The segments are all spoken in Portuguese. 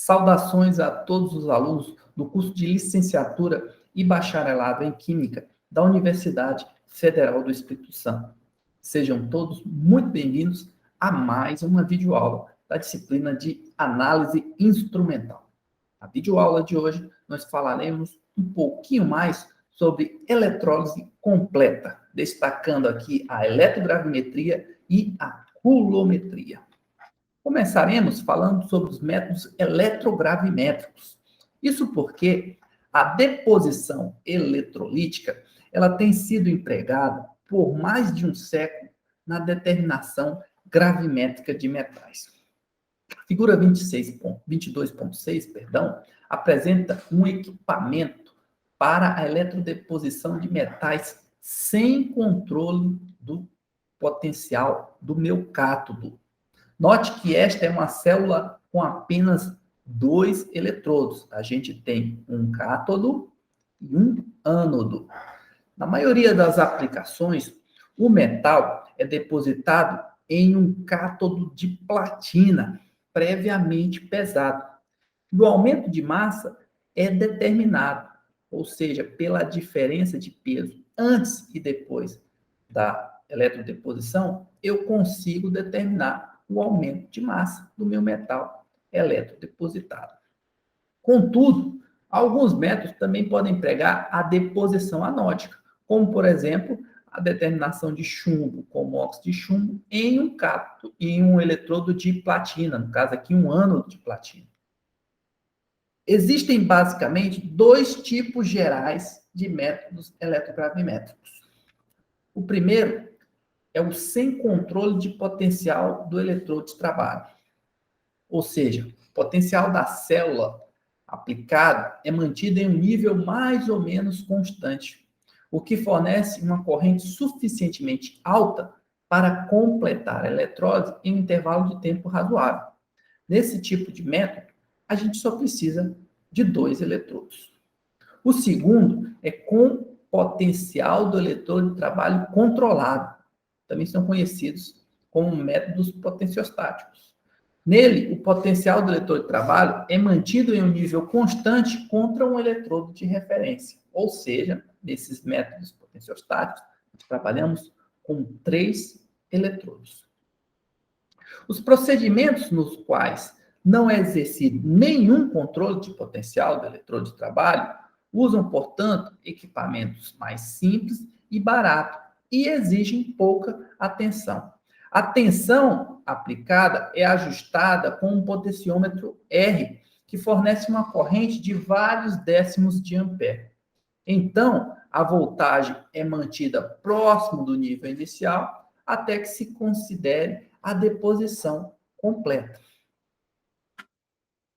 Saudações a todos os alunos do curso de licenciatura e bacharelado em Química da Universidade Federal do Espírito Santo. Sejam todos muito bem-vindos a mais uma videoaula da disciplina de Análise Instrumental. Na videoaula de hoje, nós falaremos um pouquinho mais sobre eletrólise completa, destacando aqui a eletrogravimetria e a coulometria. Começaremos falando sobre os métodos eletrogravimétricos. Isso porque a deposição eletrolítica ela tem sido empregada por mais de um século na determinação gravimétrica de metais. A figura 22.6, apresenta um equipamento para a eletrodeposição de metais sem controle do potencial do meu cátodo. Note que esta é uma célula com apenas 2 eletrodos. A gente tem um cátodo e um ânodo. Na maioria das aplicações, o metal é depositado em um cátodo de platina previamente pesado. O aumento de massa é determinado, ou seja, pela diferença de peso antes e depois da eletrodeposição, eu consigo determinar o aumento de massa do meu metal eletrodepositado. Contudo, alguns métodos também podem empregar a deposição anódica, como, por exemplo, a determinação de chumbo como óxido de chumbo em um cátodo, em um eletrodo de platina, no caso aqui um ânodo de platina. Existem basicamente 2 tipos gerais de métodos eletrogravimétricos. O primeiro é o sem controle de potencial do eletrodo de trabalho. Ou seja, o potencial da célula aplicado é mantido em um nível mais ou menos constante, o que fornece uma corrente suficientemente alta para completar a eletrólise em um intervalo de tempo razoável. Nesse tipo de método, a gente só precisa de 2 eletrodos. O segundo é com potencial do eletrodo de trabalho controlado. Também são conhecidos como métodos potenciostáticos. Nele, o potencial do eletrodo de trabalho é mantido em um nível constante contra um eletrodo de referência. Ou seja, nesses métodos potenciostáticos, nós trabalhamos com 3 eletrodos. Os procedimentos nos quais não é exercido nenhum controle de potencial do eletrodo de trabalho usam, portanto, equipamentos mais simples e baratos e exigem pouca atenção. A tensão aplicada é ajustada com um potenciômetro R, que fornece uma corrente de vários décimos de ampere. Então, a voltagem é mantida próximo do nível inicial até que se considere a deposição completa.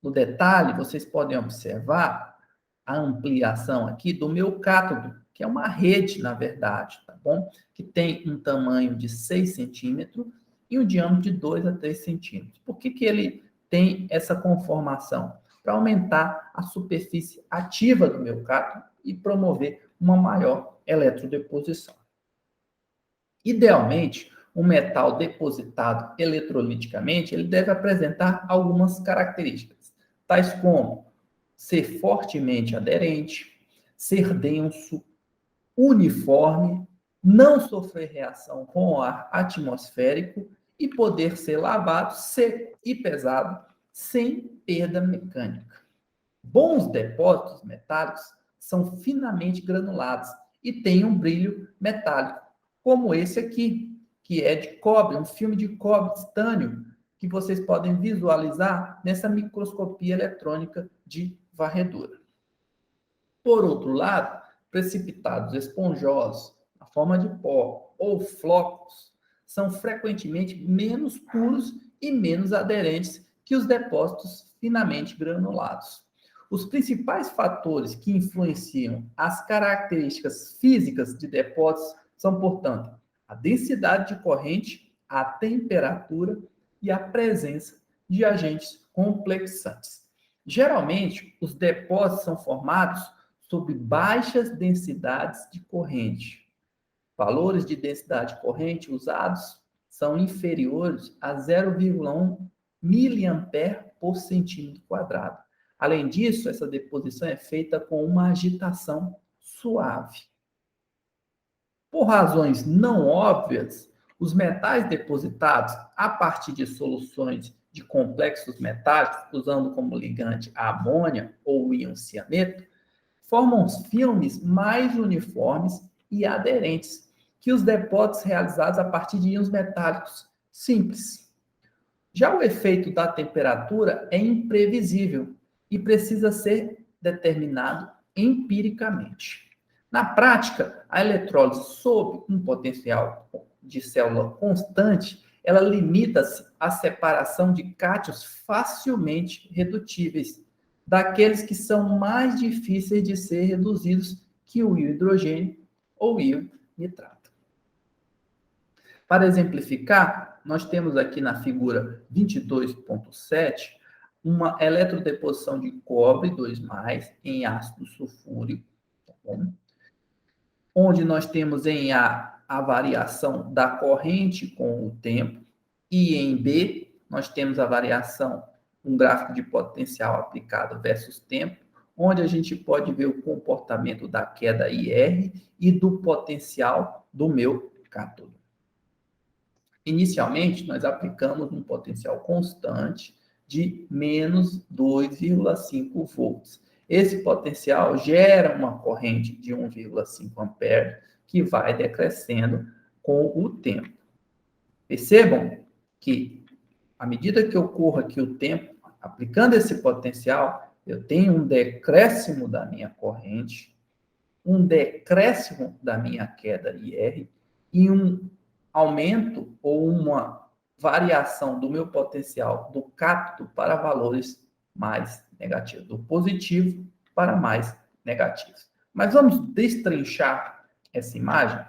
No detalhe, vocês podem observar a ampliação aqui do meu cátodo, que é uma rede, na verdade, tá bom? Que tem um tamanho de 6 centímetros e um diâmetro de 2 a 3 centímetros. Por que ele tem essa conformação? Para aumentar a superfície ativa do meu cátodo e promover uma maior eletrodeposição. Idealmente, um metal depositado eletroliticamente, ele deve apresentar algumas características, tais como ser fortemente aderente, ser denso, uniforme, não sofrer reação com o ar atmosférico e poder ser lavado seco e pesado sem perda mecânica. Bons depósitos metálicos são finamente granulados e têm um brilho metálico, como esse aqui, que é de cobre, um filme de cobre titânio, que vocês podem visualizar nessa microscopia eletrônica de varredura. Por outro lado, precipitados esponjosos, na forma de pó ou flocos, são frequentemente menos puros e menos aderentes que os depósitos finamente granulados. Os principais fatores que influenciam as características físicas de depósitos são, portanto, a densidade de corrente, a temperatura e a presença de agentes complexantes. Geralmente, os depósitos são formados sob baixas densidades de corrente. Valores de densidade de corrente usados são inferiores a 0,1 miliampere por centímetro quadrado. Além disso, essa deposição é feita com uma agitação suave. Por razões não óbvias, os metais depositados a partir de soluções de complexos metálicos, usando como ligante a amônia ou o íon cianeto, formam filmes mais uniformes e aderentes que os depósitos realizados a partir de íons metálicos simples. Já o efeito da temperatura é imprevisível e precisa ser determinado empiricamente. Na prática, a eletrólise sob um potencial de célula constante, ela limita-se à separação de cátions facilmente redutíveis, daqueles que são mais difíceis de ser reduzidos que o íon hidrogênio ou o íon nitrato. Para exemplificar, nós temos aqui na figura 22.7 uma eletrodeposição de cobre 2+, em ácido sulfúrico, tá bom? Onde nós temos em A variação da corrente com o tempo, e em B nós temos a variação, um gráfico de potencial aplicado versus tempo, onde a gente pode ver o comportamento da queda IR e do potencial do meu cátodo. Inicialmente, nós aplicamos um potencial constante de menos 2,5 volts. Esse potencial gera uma corrente de 1,5 ampere que vai decrescendo com o tempo. Percebam que, à medida que ocorra aqui o tempo, aplicando esse potencial, eu tenho um decréscimo da minha corrente, um decréscimo da minha queda IR e um aumento ou uma variação do meu potencial do cátodo para valores mais negativos, do positivo para mais negativos. Mas vamos destrinchar essa imagem.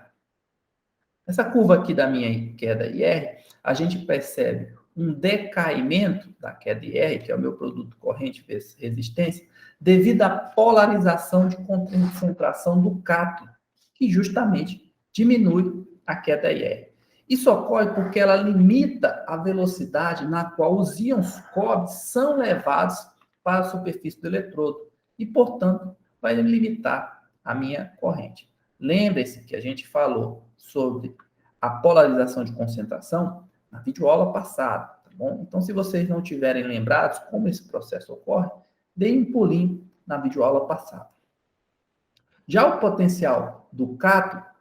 Essa curva aqui da minha queda IR, a gente percebe um decaimento da queda IR, que é o meu produto corrente vezes resistência, devido à polarização de concentração do cátodo, que justamente diminui a queda IR. Isso ocorre porque ela limita a velocidade na qual os íons cobre são levados para a superfície do eletrodo e, portanto, vai limitar a minha corrente. Lembre-se que a gente falou sobre a polarização de concentração na videoaula passada, tá bom? Então, se vocês não tiverem lembrados como esse processo ocorre, deem um pulinho na videoaula passada. Já o potencial do cátodo,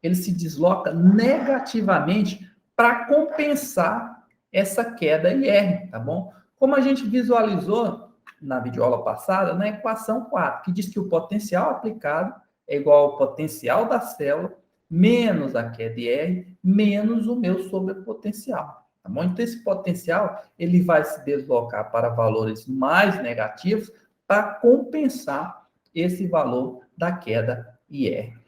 ele se desloca negativamente para compensar essa queda IR, tá bom? Como a gente visualizou na videoaula passada, na equação 4, que diz que o potencial aplicado é igual ao potencial da célula menos a queda IR, menos o meu sobrepotencial, tá bom? Então, esse potencial, ele vai se deslocar para valores mais negativos para compensar esse valor da queda IR.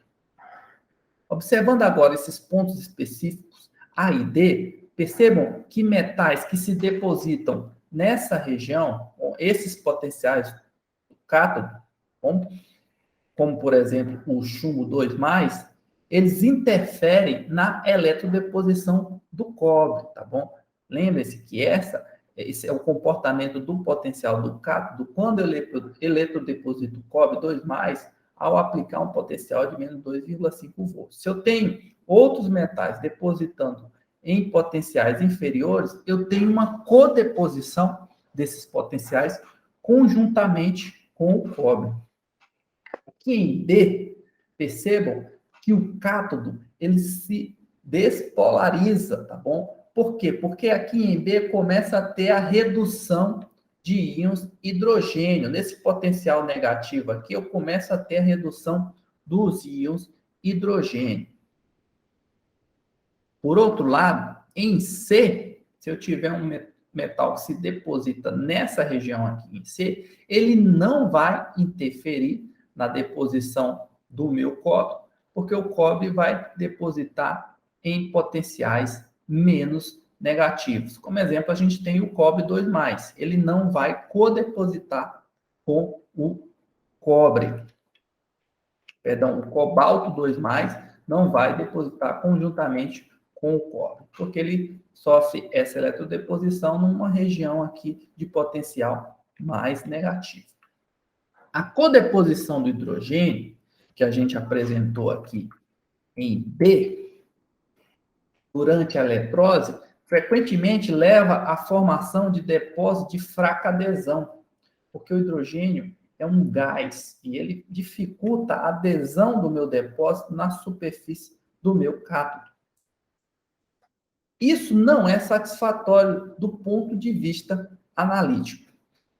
Observando agora esses pontos específicos A e D, percebam que metais que se depositam nessa região, com esses potenciais do cátodo, como por exemplo o chumbo 2+, eles interferem na eletrodeposição do cobre, tá bom? Lembre-se que esse é o comportamento do potencial do cátodo quando eu eletrodeposito o cobre 2+, ao aplicar um potencial de menos 2,5 volts. Se eu tenho outros metais depositando em potenciais inferiores, eu tenho uma codeposição desses potenciais conjuntamente com o cobre. Aqui em D, percebam que o cátodo ele se despolariza, tá bom? Por quê? Porque aqui em B começa a ter a redução de íons hidrogênio. Nesse potencial negativo aqui, eu começo a ter a redução dos íons hidrogênio. Por outro lado, em C, se eu tiver um metal que se deposita nessa região aqui em C, ele não vai interferir na deposição do meu cobre, porque o cobre vai depositar em potenciais menos negativos. Como exemplo, a gente tem o cobre 2+, ele não vai codepositar com o cobre. Perdão, o cobalto 2+, não vai depositar conjuntamente com o cobre, porque ele sofre essa eletrodeposição numa região aqui de potencial mais negativo. A codeposição do hidrogênio, que a gente apresentou aqui em B, durante a eletrose, frequentemente leva à formação de depósito de fraca adesão, porque o hidrogênio é um gás e ele dificulta a adesão do meu depósito na superfície do meu cátodo. Isso não é satisfatório do ponto de vista analítico.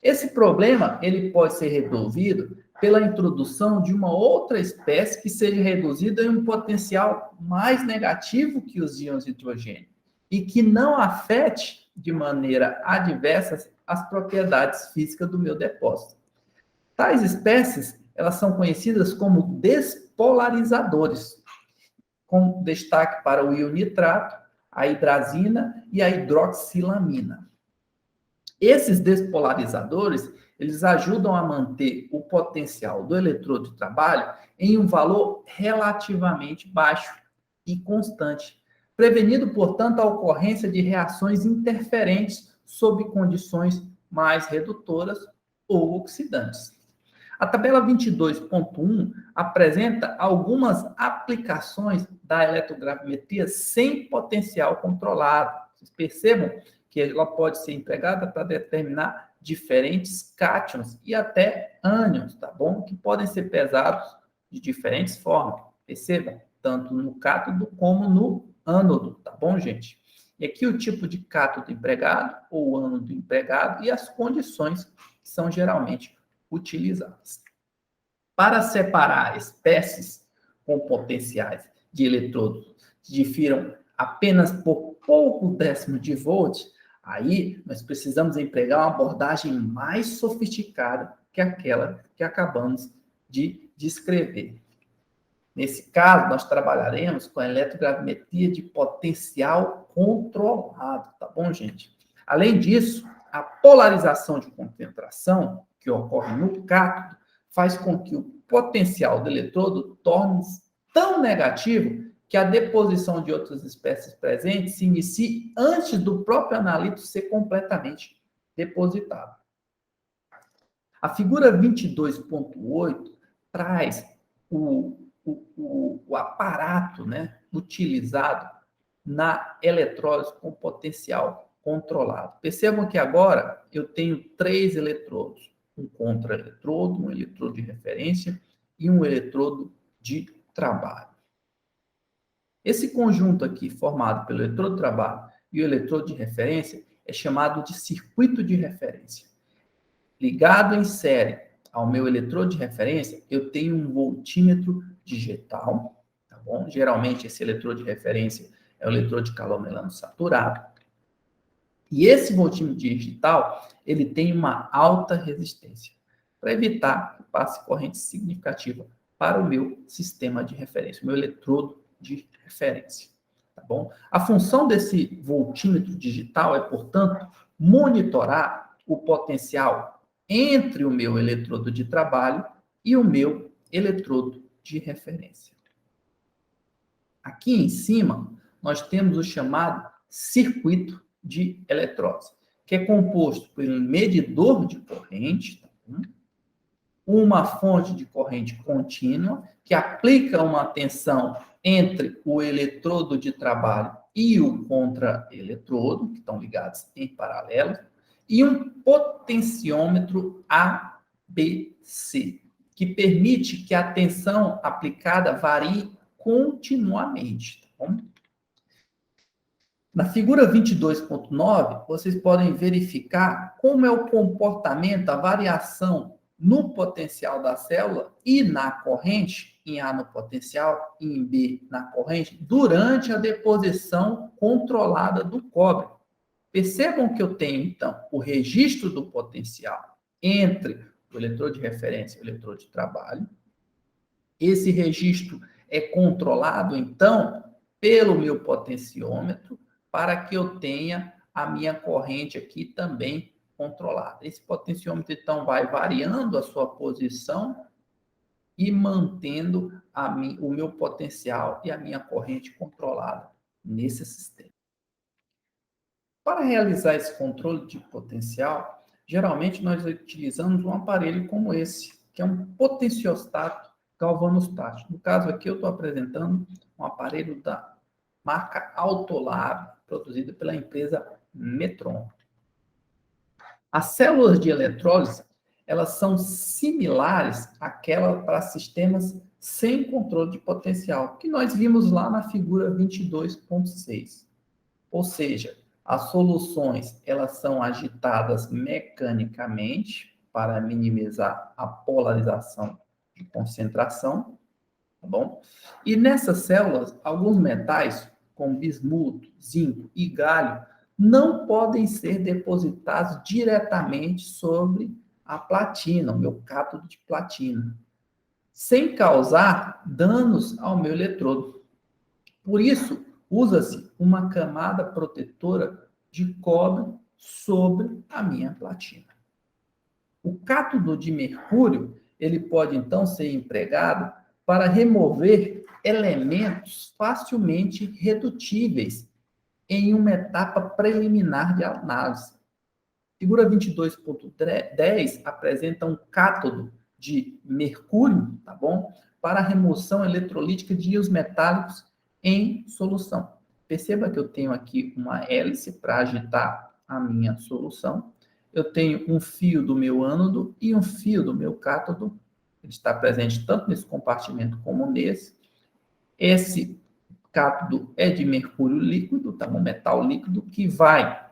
Esse problema ele pode ser resolvido pela introdução de uma outra espécie que seja reduzida em um potencial mais negativo que os íons de hidrogênio e que não afete de maneira adversa as propriedades físicas do meu depósito. Tais espécies, elas são conhecidas como despolarizadores, com destaque para o íon nitrato, a hidrazina e a hidroxilamina. Esses despolarizadores, eles ajudam a manter o potencial do eletrodo de trabalho em um valor relativamente baixo e constante, prevenindo, portanto, a ocorrência de reações interferentes sob condições mais redutoras ou oxidantes. A tabela 22.1 apresenta algumas aplicações da eletrogravimetria sem potencial controlado. Vocês percebam que ela pode ser empregada para determinar diferentes cátions e até ânions, tá bom? Que podem ser pesados de diferentes formas. Percebam, tanto no cátodo como no ânodo, tá bom, gente? E aqui o tipo de cátodo empregado ou ânodo empregado e as condições que são geralmente utilizadas. Para separar espécies com potenciais de eletrodos que difiram apenas por pouco décimo de volt, aí nós precisamos empregar uma abordagem mais sofisticada que aquela que acabamos de descrever. Nesse caso, nós trabalharemos com a eletrogravimetria de potencial controlado, tá bom, gente? Além disso, a polarização de concentração que ocorre no cátodo faz com que o potencial do eletrodo torne-se tão negativo que a deposição de outras espécies presentes se inicie antes do próprio analito ser completamente depositado. A figura 22.8 traz o aparato, né, utilizado na eletrólise com potencial controlado. Percebam que agora eu tenho 3 eletrodos, um contra-eletrodo, um eletrodo de referência e um eletrodo de trabalho. Esse conjunto aqui, formado pelo eletrodo de trabalho e o eletrodo de referência, é chamado de circuito de referência. Ligado em série ao meu eletrodo de referência, eu tenho um voltímetro digital, tá bom? Geralmente esse eletrodo de referência é o eletrodo de calor melano saturado. E esse voltímetro digital, ele tem uma alta resistência, para evitar que passe corrente significativa para o meu sistema de referência, o meu eletrodo de referência, tá bom? A função desse voltímetro digital é, portanto, monitorar o potencial entre o meu eletrodo de trabalho e o meu eletrodo de referência. Aqui em cima, nós temos o chamado circuito de eletrólise, que é composto por um medidor de corrente, tá bom? Uma fonte de corrente contínua, que aplica uma tensão entre o eletrodo de trabalho e o contra-eletrodo, que estão ligados em paralelo, e um potenciômetro ABC, que permite que a tensão aplicada varie continuamente, tá bom? Na figura 22.9, vocês podem verificar como é o comportamento, a variação no potencial da célula e na corrente, em A no potencial e em B na corrente, durante a deposição controlada do cobre. Percebam que eu tenho, então, o registro do potencial entre o eletrodo de referência e o eletrodo de trabalho. Esse registro é controlado, então, pelo meu potenciômetro, para que eu tenha a minha corrente aqui também controlada. Esse potenciômetro, então, vai variando a sua posição e mantendo o meu potencial e a minha corrente controlada nesse sistema. Para realizar esse controle de potencial, geralmente nós utilizamos um aparelho como esse, que é um potenciostato galvanostático. No caso aqui, eu estou apresentando um aparelho da marca Autolab, produzido pela empresa Metron. As células de eletrólise, elas são similares àquelas para sistemas sem controle de potencial, que nós vimos lá na figura 22.6. Ou seja, as soluções, elas são agitadas mecanicamente para minimizar a polarização de concentração, tá bom? E nessas células, alguns metais, como bismuto, zinco e galho, não podem ser depositados diretamente sobre a platina, o meu cátodo de platina, sem causar danos ao meu eletrodo. Por isso, usa-se uma camada protetora de cobre sobre a minha platina. O cátodo de mercúrio, ele pode então ser empregado para remover elementos facilmente redutíveis em uma etapa preliminar de análise. Figura 22.10 apresenta um cátodo de mercúrio, tá bom? Para a remoção eletrolítica de íons metálicos em solução. Perceba que eu tenho aqui uma hélice para agitar a minha solução. Eu tenho um fio do meu ânodo e um fio do meu cátodo. Ele está presente tanto nesse compartimento como nesse. Esse cátodo é de mercúrio líquido, tá? Um metal líquido que vai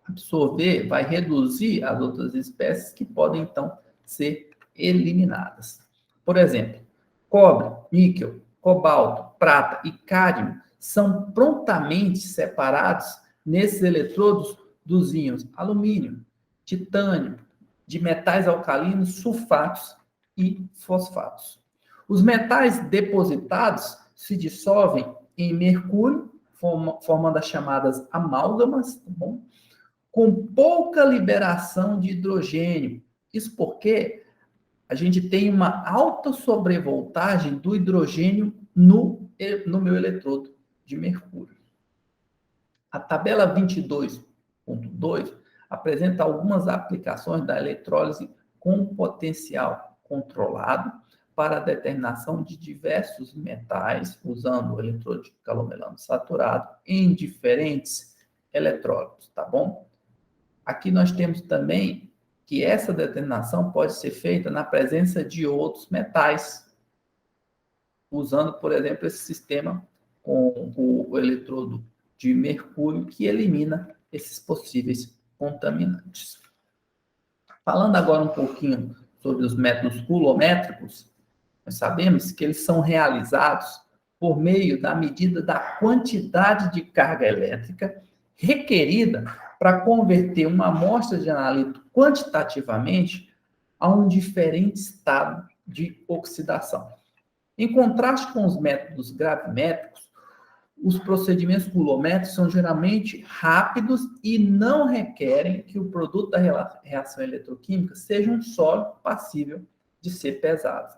absorver, vai reduzir as outras espécies que podem, então, ser eliminadas. Por exemplo, cobre, níquel, cobalto, prata e cádmio são prontamente separados nesses eletrodos dos íons alumínio, titânio, de metais alcalinos, sulfatos e fosfatos. Os metais depositados se dissolvem em mercúrio, formando as chamadas amálgamas, tá bom? Com pouca liberação de hidrogênio. Isso porque a gente tem uma alta sobrevoltagem do hidrogênio no meu eletrodo de mercúrio. A tabela 22.2 apresenta algumas aplicações da eletrólise com potencial controlado para a determinação de diversos metais, usando o eletrodo de calomelano saturado em diferentes eletrólitos, tá bom? Aqui nós temos também que essa determinação pode ser feita na presença de outros metais, usando, por exemplo, esse sistema com o eletrodo de mercúrio, que elimina esses possíveis contaminantes. Falando agora um pouquinho sobre os métodos coulométricos, nós sabemos que eles são realizados por meio da medida da quantidade de carga elétrica requerida para converter uma amostra de analito quantitativamente a um diferente estado de oxidação. Em contraste com os métodos gravimétricos, os procedimentos coulométricos são geralmente rápidos e não requerem que o produto da reação eletroquímica seja um sólido passível de ser pesado.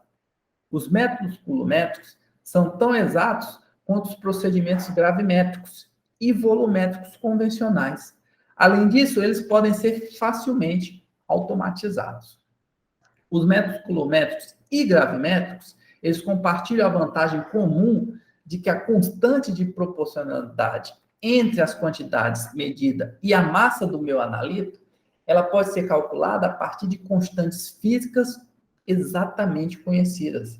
Os métodos coulométricos são tão exatos quanto os procedimentos gravimétricos e volumétricos convencionais. Além disso, eles podem ser facilmente automatizados. Os métodos coulométricos e gravimétricos, eles compartilham a vantagem comum de que a constante de proporcionalidade entre as quantidades medidas e a massa do meu analito, ela pode ser calculada a partir de constantes físicas exatamente conhecidas,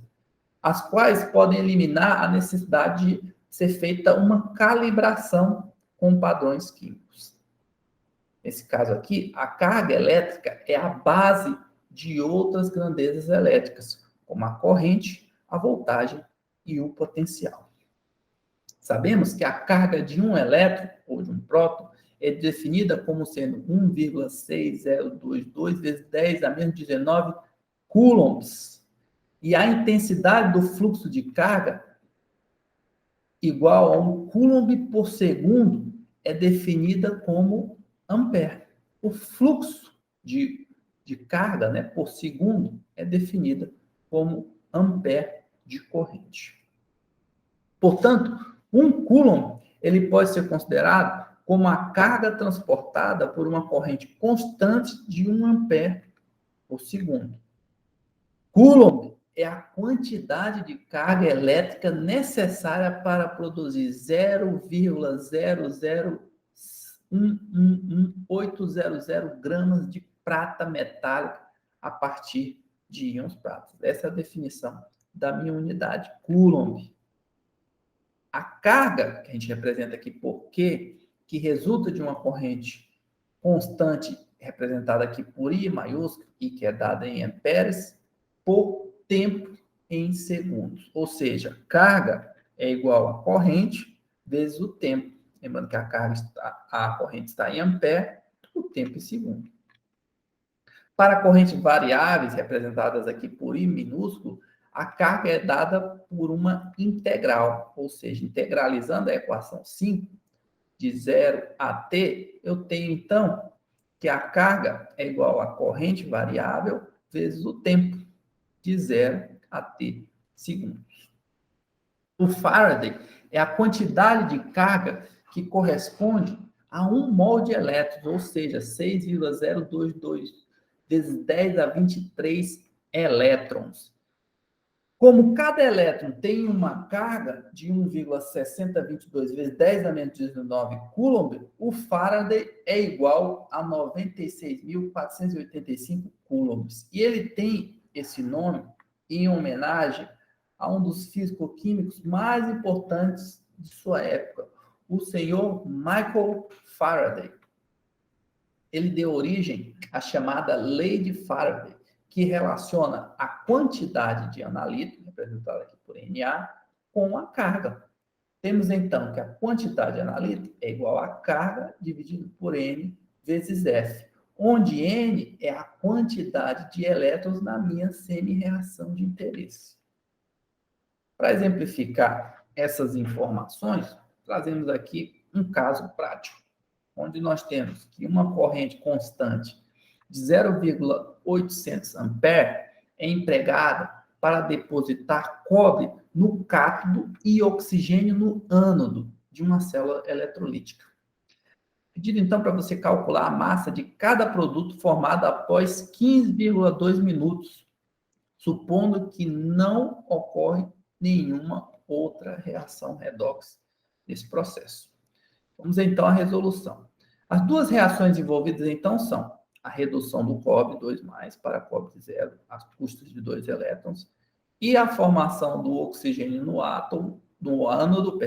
as quais podem eliminar a necessidade de ser feita uma calibração com padrões químicos. Nesse caso aqui, a carga elétrica é a base de outras grandezas elétricas, como a corrente, a voltagem e o potencial. Sabemos que a carga de um elétron, ou de um próton, é definida como sendo 1,6022 vezes 10 a menos 19 coulombs. E a intensidade do fluxo de carga, igual a 1 coulomb por segundo, é definida como ampere. O fluxo de carga, né, por segundo é definida como ampere de corrente. Portanto, 1 coulomb ele pode ser considerado como a carga transportada por uma corrente constante de 1 ampere por segundo. Coulomb é a quantidade de carga elétrica necessária para produzir 0,001111800 gramas de prata metálica a partir de íons pratas. Essa é a definição da minha unidade, Coulomb. A carga, que a gente representa aqui por Q, que resulta de uma corrente constante, representada aqui por I maiúsculo, I que é dada em amperes, por tempo em segundos. Ou seja, carga é igual a corrente vezes o tempo. Lembrando que a corrente está em ampere, o tempo em segundo. Para correntes variáveis, representadas aqui por I minúsculo, a carga é dada por uma integral, ou seja, integralizando a equação 5, de 0 a t, eu tenho, então, que a carga é igual a corrente variável vezes o tempo, de 0 a t segundos. O Faraday é a quantidade de carga que corresponde a 1 mol de elétrons, ou seja, 6,022 vezes 10 a 23 elétrons. Como cada elétron tem uma carga de 1,6022 vezes 10 a menos 19 Coulomb, o Faraday é igual a 96.485 coulombs. E ele tem esse nome em homenagem a um dos físico-químicos mais importantes de sua época, o senhor Michael Faraday. Ele deu origem à chamada Lei de Faraday, que relaciona a quantidade de analito, representada aqui por Na, com a carga. Temos, então, que a quantidade de analito é igual a carga dividido por N vezes F, onde N é a quantidade de elétrons na minha semi-reação de interesse. Para exemplificar essas informações, trazemos aqui um caso prático, onde nós temos que uma corrente constante de 0,800 ampere é empregada para depositar cobre no cátodo e oxigênio no ânodo de uma célula eletrolítica. Pedido, então, para você calcular a massa de cada produto formado após 15,2 minutos, supondo que não ocorre nenhuma outra reação redox nesse processo. Vamos, então, à resolução. As duas reações envolvidas, então, são a redução do cobre 2+, para cobre 0, a custos de 2 elétrons, e a formação do oxigênio no ânodo,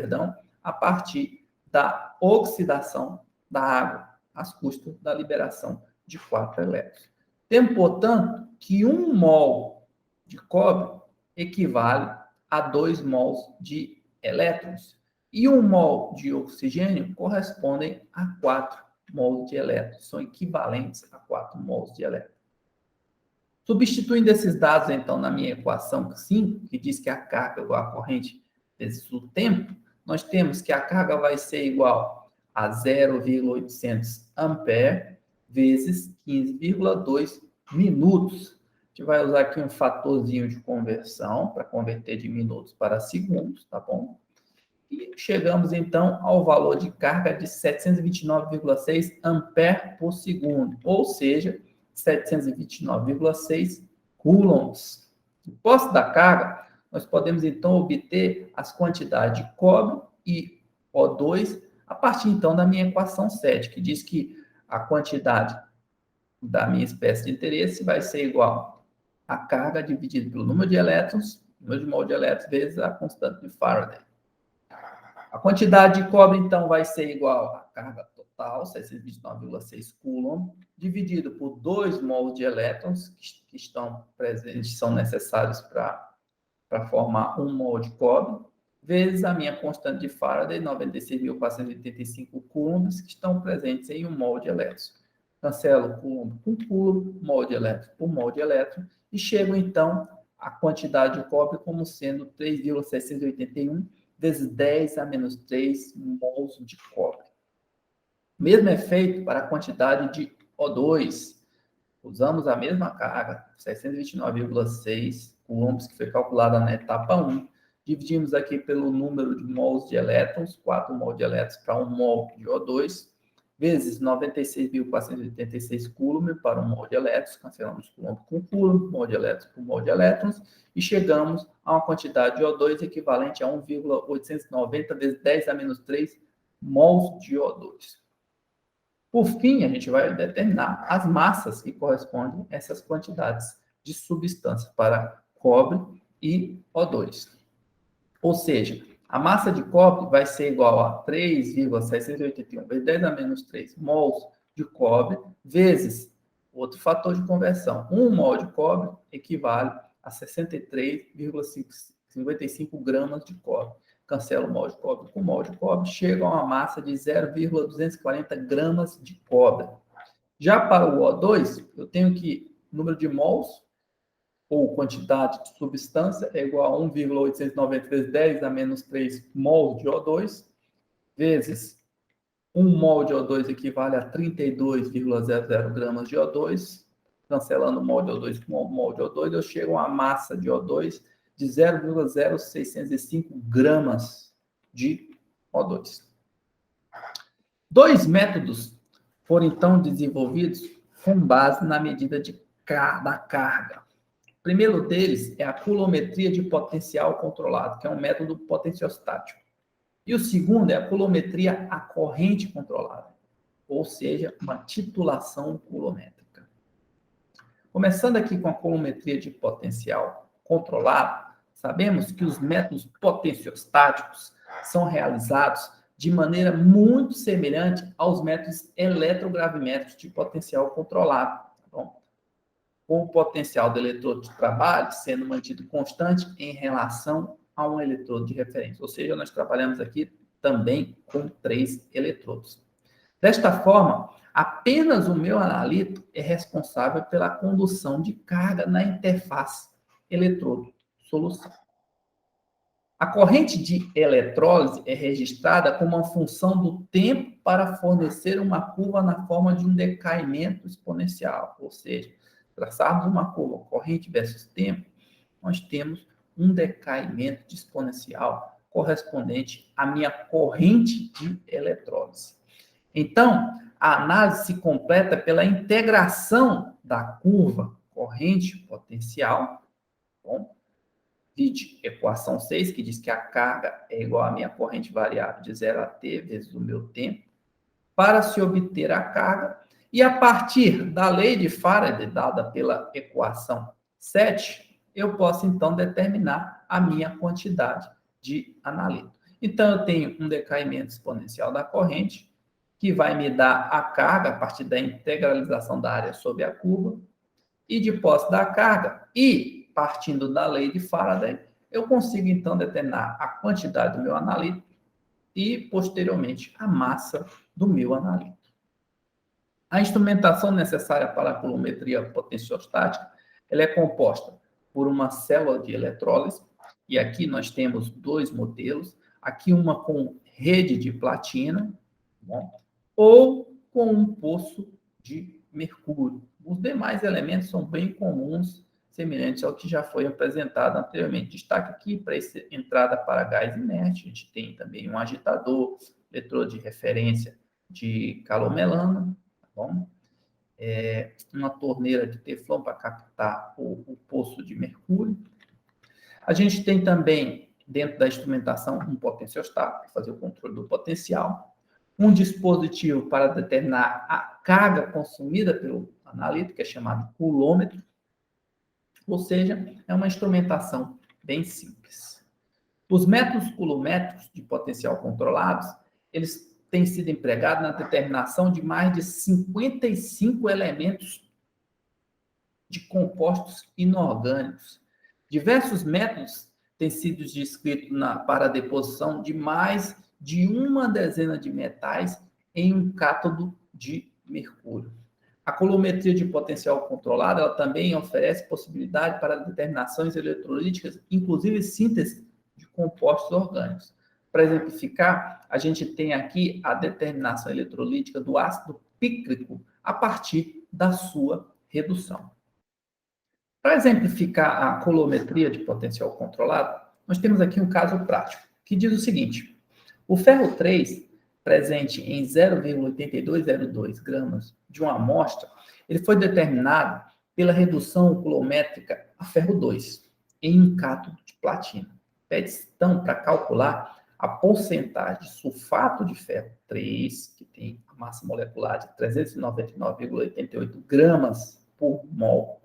a partir da oxidação da água, às custas da liberação de 4 elétrons. Temos, portanto, que 1 mol de cobre equivale a 2 mols de elétrons, e 1 mol de oxigênio correspondem a 4 mols de elétrons, são equivalentes a 4 mols de elétrons. Substituindo esses dados, então, na minha equação 5, que diz que a carga é igual à corrente vezes o tempo, nós temos que a carga vai ser igual a 0,800 ampere vezes 15,2 minutos. A gente vai usar aqui um fatorzinho de conversão para converter de minutos para segundos, tá bom? E chegamos, então, ao valor de carga de 729,6 ampere por segundo, ou seja, 729,6 coulombs. No posto da carga, nós podemos, então, obter as quantidades de cobre e O2 a partir, então, da minha equação 7, que diz que a quantidade da minha espécie de interesse vai ser igual a carga dividida pelo número de elétrons, número de mol de elétrons, vezes a constante de Faraday. A quantidade de cobre, então, vai ser igual à carga total, 629,6 coulomb, dividido por 2 mols de elétrons que estão presentes, são necessários para formar 1 mol de cobre, vezes a minha constante de Faraday, 96.485 coulombs, que estão presentes em 1 mol de elétrons. Cancelo coulomb com coulomb, mol de elétron por mol de elétron, e chego, então, à quantidade de cobre como sendo 3,681 vezes 10 a menos 3 mols de cobre. Mesmo efeito para a quantidade de O2. Usamos a mesma carga, 629,6 coulombs, que foi calculada na etapa 1, Dividimos aqui pelo número de mols de elétrons, 4 mol de elétrons para 1 mol de O2, vezes 96.486 coulomb para 1 mol de elétrons, cancelamos coulomb com coulomb, mol de elétrons por mol de elétrons, e chegamos a uma quantidade de O2 equivalente a 1,890 vezes 10 a menos 3 mols de O2. Por fim, a gente vai determinar as massas que correspondem a essas quantidades de substância para cobre e O2. Ou seja, a massa de cobre vai ser igual a 3,681 vezes 10 a menos 3 mols de cobre, vezes outro fator de conversão. 1 mol de cobre equivale a 63,55 gramas de cobre. Cancela o mol de cobre com mol de cobre, chega a uma massa de 0,240 gramas de cobre. Já para o O2, eu tenho que número de mols, ou quantidade de substância, é igual a 1,890 vezes 10 a menos 3 mol de O2, vezes 1 mol de O2 equivale a 32,00 gramas de O2, cancelando o mol de O2 com mol de O2, eu chego a uma massa de O2 de 0,0605 gramas de O2. Dois métodos foram, então, desenvolvidos com base na medida da carga. O primeiro deles é a coulometria de potencial controlado, que é um método potenciostático. E o segundo é a coulometria à corrente controlada, ou seja, uma titulação coulométrica. Começando aqui com a coulometria de potencial controlado, sabemos que os métodos potenciostáticos são realizados de maneira muito semelhante aos métodos eletrogravimétricos de potencial controlado. Bom, com o potencial do eletrodo de trabalho sendo mantido constante em relação a um eletrodo de referência. Ou seja, nós trabalhamos aqui também com 3 eletrodos. Desta forma, apenas o meu analito é responsável pela condução de carga na interface eletrodo-solução. A corrente de eletrólise é registrada como uma função do tempo para fornecer uma curva na forma de um decaimento exponencial. Ou seja, traçarmos uma curva corrente versus tempo, nós temos um decaimento de exponencial correspondente à minha corrente de eletrólise. Então, a análise se completa pela integração da curva corrente potencial, bom, vide equação 6, que diz que a carga é igual à minha corrente variável de 0 a t vezes o meu tempo, para se obter a carga, e a partir da lei de Faraday, dada pela equação 7, eu posso, então, determinar a minha quantidade de analito. Então, eu tenho um decaimento exponencial da corrente, que vai me dar a carga a partir da integralização da área sobre a curva, e de posse da carga, e partindo da lei de Faraday, eu consigo, então, determinar a quantidade do meu analito e, posteriormente, a massa do meu analito. A instrumentação necessária para a coulometria potenciostática, ela é composta por uma célula de eletrólise, e aqui nós temos 2 modelos, aqui uma com rede de platina, bom, ou com um poço de mercúrio. Os demais elementos são bem comuns, semelhantes ao que já foi apresentado anteriormente. Destaque aqui para essa entrada para gás inerte, a gente tem também um agitador, eletrodo de referência de calomelana, tá bom? Uma torneira de teflon para captar o poço de mercúrio. A gente tem também, dentro da instrumentação, um potenciostático, para fazer o controle do potencial, um dispositivo para determinar a carga consumida pelo analito, que é chamado coulômetro, ou seja, é uma instrumentação bem simples. Os métodos coulométricos de potencial controlados, eles têm sido empregados na determinação de mais de 55 elementos de compostos inorgânicos. Diversos métodos têm sido descritos para a deposição de mais de uma dezena de metais em um cátodo de mercúrio. A coulometria de potencial controlado, ela também oferece possibilidade para determinações eletrolíticas, inclusive síntese de compostos orgânicos. Para exemplificar, a gente tem aqui a determinação eletrolítica do ácido pícrico a partir da sua redução. Para exemplificar a coulometria de potencial controlado, nós temos aqui um caso prático, que diz o seguinte: o ferro 3, presente em 0,8202 gramas de uma amostra, ele foi determinado pela redução coulométrica a ferro 2 em um cátodo de platina. Pede então para calcular a porcentagem de sulfato de ferro 3, que tem a massa molecular de 399,88 gramas por mol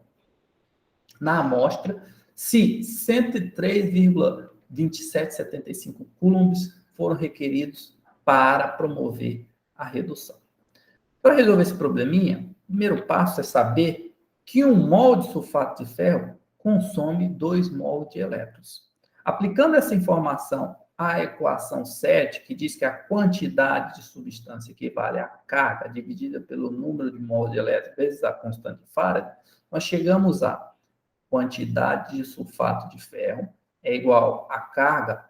na amostra, se 103,2775 coulombs foram requeridos para promover a redução. Para resolver esse probleminha, o primeiro passo é saber que 1 mol de sulfato de ferro consome 2 mol de elétrons. Aplicando essa informação à equação 7, que diz que a quantidade de substância equivale à carga dividida pelo número de mols de elétrons vezes a constante de Faraday, nós chegamos a quantidade de sulfato de ferro é igual à carga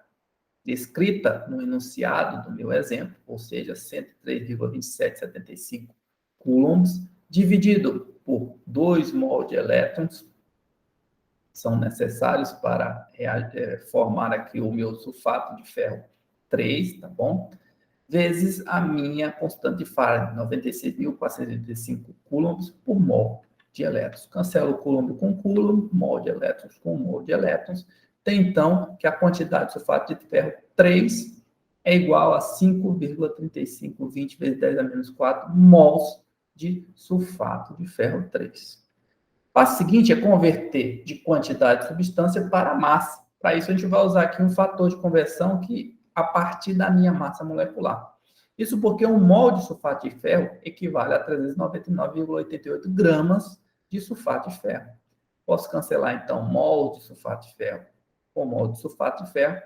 descrita no enunciado do meu exemplo, ou seja, 103,2775 coulombs, dividido por 2 mol de elétrons, são necessários para formar aqui o meu sulfato de ferro 3, tá bom? Vezes a minha constante de Faraday, 96.485 coulombs por mol de elétrons. Cancelo o coulomb com coulomb, mol de elétrons com mol de elétrons. Tem, então, que a quantidade de sulfato de ferro 3 é igual a 5,3520 vezes 10 a menos 4 mols de sulfato de ferro 3. O passo seguinte é converter de quantidade de substância para massa. Para isso, a gente vai usar aqui um fator de conversão que a partir da minha massa molecular. Isso porque 1 mol de sulfato de ferro equivale a 399,88 gramas de sulfato de ferro. Posso cancelar, então, mol de sulfato de ferro com mol de sulfato de ferro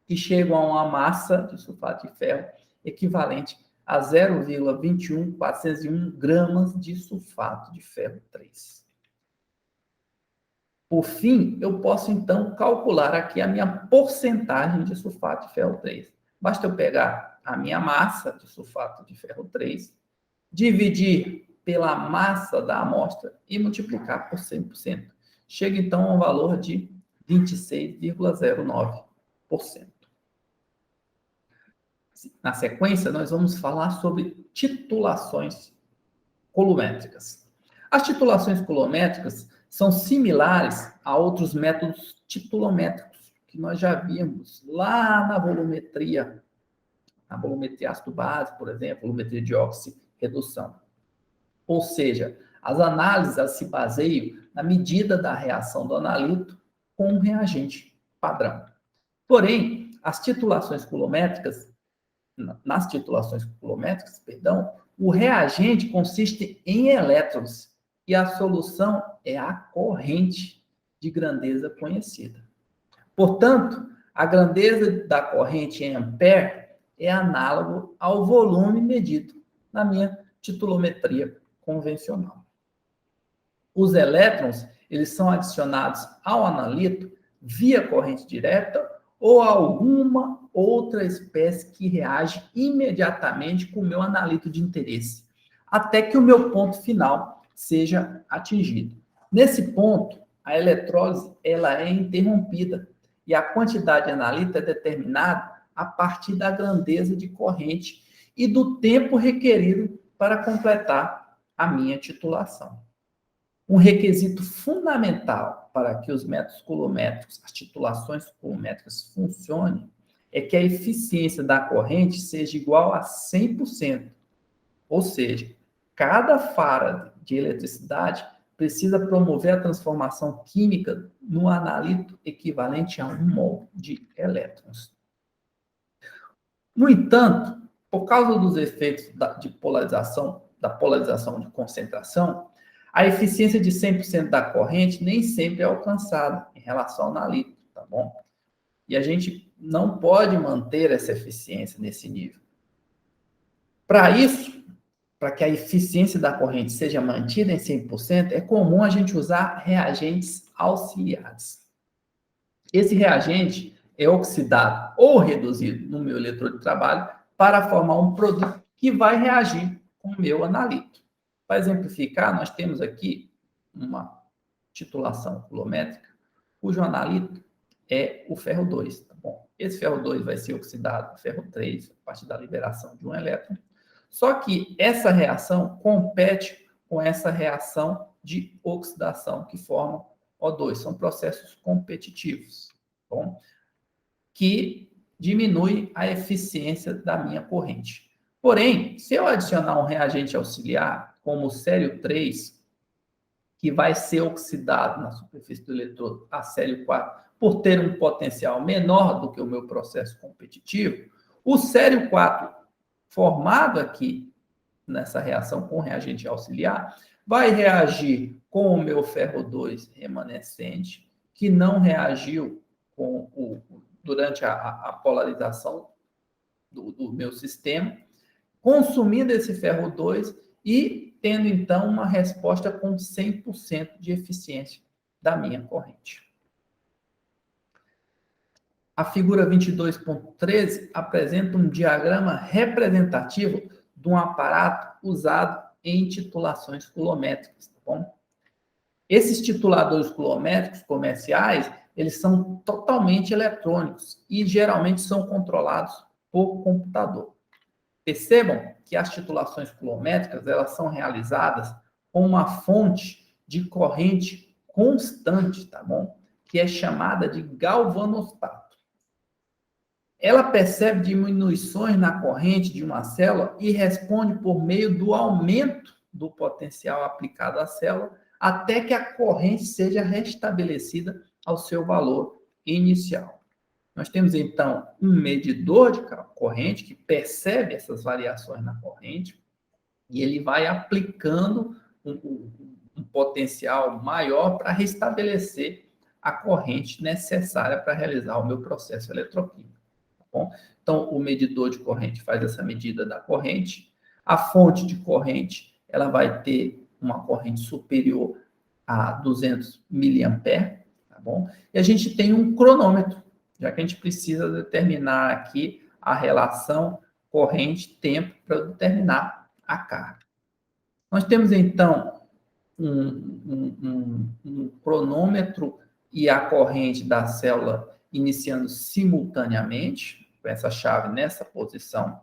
e chego a uma massa de sulfato de ferro equivalente a 0,21401 gramas de sulfato de ferro 3. Por fim, eu posso, então, calcular aqui a minha porcentagem de sulfato de ferro 3. Basta eu pegar a minha massa de sulfato de ferro 3, dividir pela massa da amostra e multiplicar por 100%. Chega, então, a um valor de 26,09%. Na sequência, nós vamos falar sobre titulações coulométricas. As titulações coulométricas são similares a outros métodos titulométricos que nós já vimos lá na volumetria ácido base, por exemplo, volumetria de oxirredução. Ou seja, as análises se baseiam na medida da reação do analito com um reagente padrão. Porém, nas titulações coulométricas, o reagente consiste em elétrons e a solução é a corrente de grandeza conhecida. Portanto, a grandeza da corrente em ampere é análogo ao volume medido na minha titulometria convencional. Os elétrons, eles são adicionados ao analito via corrente direta ou alguma outra espécie que reage imediatamente com o meu analito de interesse, até que o meu ponto final seja atingido. Nesse ponto, a eletrólise ela é interrompida e a quantidade de analito é determinada a partir da grandeza de corrente e do tempo requerido para completar a minha titulação. Um requisito fundamental para que os métodos coulométricos, as titulações coulométricas funcionem, é que a eficiência da corrente seja igual a 100%. Ou seja, cada farad de eletricidade precisa promover a transformação química no analito equivalente a 1 mol de elétrons. No entanto, por causa dos efeitos de polarização, da polarização de concentração, a eficiência de 100% da corrente nem sempre é alcançada em relação ao analito, tá bom? E a gente não pode manter essa eficiência nesse nível. Para isso, para que a eficiência da corrente seja mantida em 100%, é comum a gente usar reagentes auxiliares. Esse reagente é oxidado ou reduzido no meu eletrodo de trabalho para formar um produto que vai reagir com o meu analito. Para exemplificar, nós temos aqui uma titulação coulométrica, cujo analito é o ferro 2, tá bom? Esse ferro 2 vai ser oxidado por ferro 3 a partir da liberação de um elétron. Só que essa reação compete com essa reação de oxidação que forma O2. São processos competitivos, tá bom? Que diminui a eficiência da minha corrente. Porém, se eu adicionar um reagente auxiliar, como o sério 3, que vai ser oxidado na superfície do eletrodo a sério 4, por ter um potencial menor do que o meu processo competitivo, o sério 4 formado aqui nessa reação com reagente auxiliar vai reagir com o meu ferro 2 remanescente, que não reagiu durante a polarização do meu sistema, consumindo esse ferro 2 e tendo, então, uma resposta com 100% de eficiência da minha corrente. A figura 22.13 apresenta um diagrama representativo de um aparato usado em titulações coulométricas, tá bom? Esses tituladores coulométricos comerciais, eles são totalmente eletrônicos e geralmente são controlados por computador. Percebam que as titulações coulométricas, elas são realizadas com uma fonte de corrente constante, tá bom? Que é chamada de galvanostato. Ela percebe diminuições na corrente de uma célula e responde por meio do aumento do potencial aplicado à célula até que a corrente seja restabelecida ao seu valor inicial. Nós temos, então, um medidor de corrente que percebe essas variações na corrente e ele vai aplicando um potencial maior para restabelecer a corrente necessária para realizar o meu processo eletroquímico. Tá bom? Então, o medidor de corrente faz essa medida da corrente. A fonte de corrente ela vai ter uma corrente superior a 200 miliamperes, tá bom? E a gente tem um cronômetro, já que a gente precisa determinar aqui a relação corrente-tempo para determinar a carga. Nós temos, então, um cronômetro e a corrente da célula iniciando simultaneamente, com essa chave nessa posição.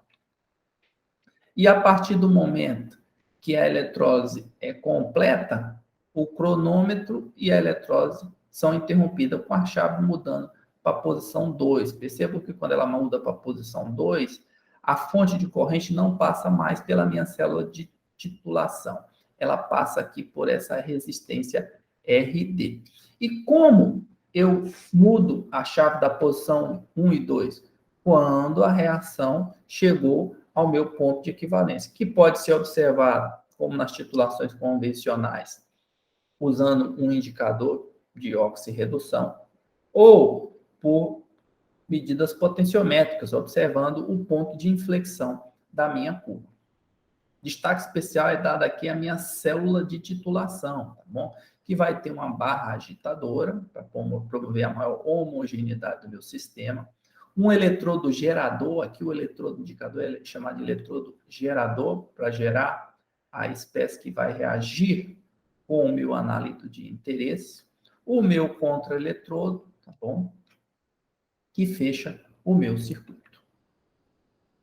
E a partir do momento que a eletrólise é completa, o cronômetro e a eletrólise são interrompidas com a chave mudando para a posição 2. Perceba que quando ela muda para a posição 2, a fonte de corrente não passa mais pela minha célula de titulação. Ela passa aqui por essa resistência RD. E como eu mudo a chave da posição 1 e 2? Quando a reação chegou ao meu ponto de equivalência, que pode ser observado como nas titulações convencionais, usando um indicador de oxirredução, ou por medidas potenciométricas, observando o ponto de inflexão da minha curva. Destaque especial é dado aqui à minha célula de titulação, tá bom? Que vai ter uma barra agitadora, para promover a maior homogeneidade do meu sistema. Um eletrodo gerador, aqui o eletrodo indicador é chamado de eletrodo gerador, para gerar a espécie que vai reagir com o meu analito de interesse. O meu contra-eletrodo, tá bom? Que fecha o meu circuito.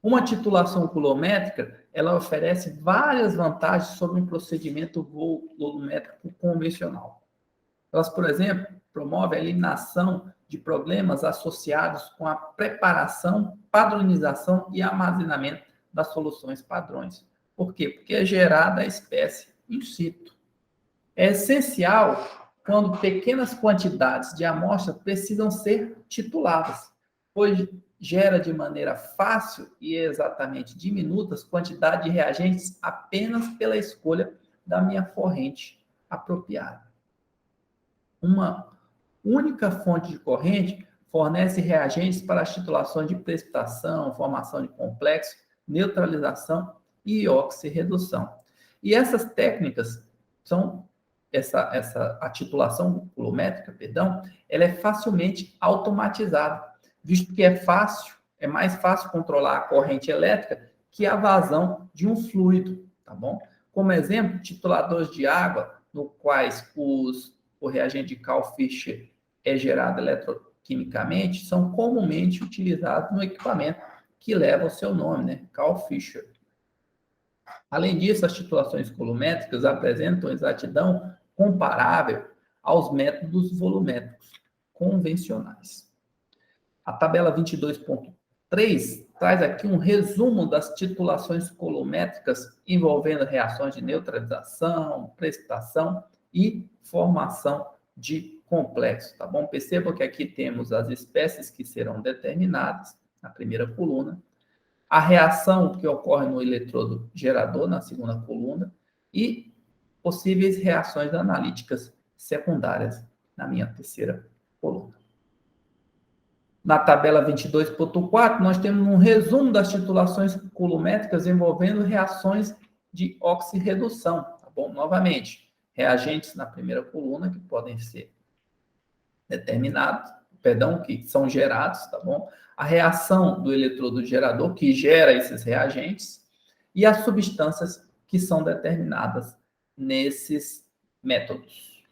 Uma titulação coulométrica, ela oferece várias vantagens sobre um procedimento volumétrico convencional. Elas, por exemplo, promovem a eliminação de problemas associados com a preparação, padronização e armazenamento das soluções padrões. Por quê? Porque é gerada a espécie in situ. É essencial quando pequenas quantidades de amostra precisam ser tituladas, pois gera de maneira fácil e exatamente diminutas quantidade de reagentes apenas pela escolha da minha corrente apropriada. Uma única fonte de corrente fornece reagentes para as titulações de precipitação, formação de complexo, neutralização e oxirredução. E essas técnicas são a titulação coulométrica, ela é facilmente automatizada, visto que é mais fácil controlar a corrente elétrica que a vazão de um fluido, tá bom? Como exemplo, tituladores de água, no quais o reagente de Carl Fischer é gerado quimicamente são comumente utilizados no equipamento que leva o seu nome, né? Carl Fischer. Além disso, as titulações columétricas apresentam exatidão comparável aos métodos volumétricos convencionais. A tabela 22.3 traz aqui um resumo das titulações columétricas envolvendo reações de neutralização, precipitação e formação de complexo, tá bom? Perceba que aqui temos as espécies que serão determinadas na primeira coluna, a reação que ocorre no eletrodo gerador na segunda coluna e possíveis reações analíticas secundárias na minha terceira coluna. Na tabela 22.4, nós temos um resumo das titulações columétricas envolvendo reações de oxirredução, tá bom? Novamente, reagentes na primeira coluna que podem ser determinados, que são gerados, tá bom? A reação do eletrodo gerador que gera esses reagentes e as substâncias que são determinadas nesses métodos.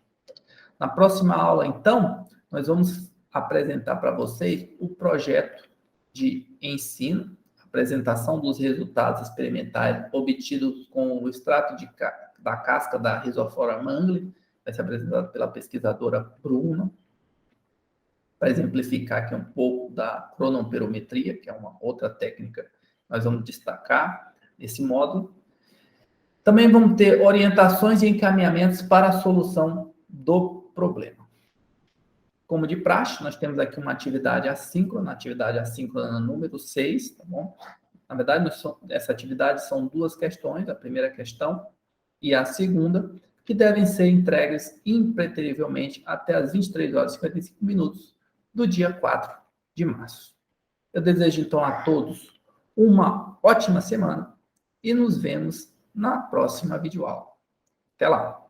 Na próxima aula, então, nós vamos apresentar para vocês o projeto de ensino, apresentação dos resultados experimentais obtidos com o extrato da casca da Rhizophaera mangli, vai ser apresentado pela pesquisadora Bruna, para exemplificar aqui um pouco da cronoperometria, que é uma outra técnica que nós vamos destacar nesse módulo. Também vamos ter orientações e encaminhamentos para a solução do problema. Como de praxe, nós temos aqui uma atividade assíncrona número 6, tá bom? Na verdade, essa atividade são duas questões, a primeira questão e a segunda, que devem ser entregues impreterivelmente até as 23 horas e 55 minutos do dia 4 de março. Eu desejo, então, a todos uma ótima semana e nos vemos na próxima videoaula. Até lá!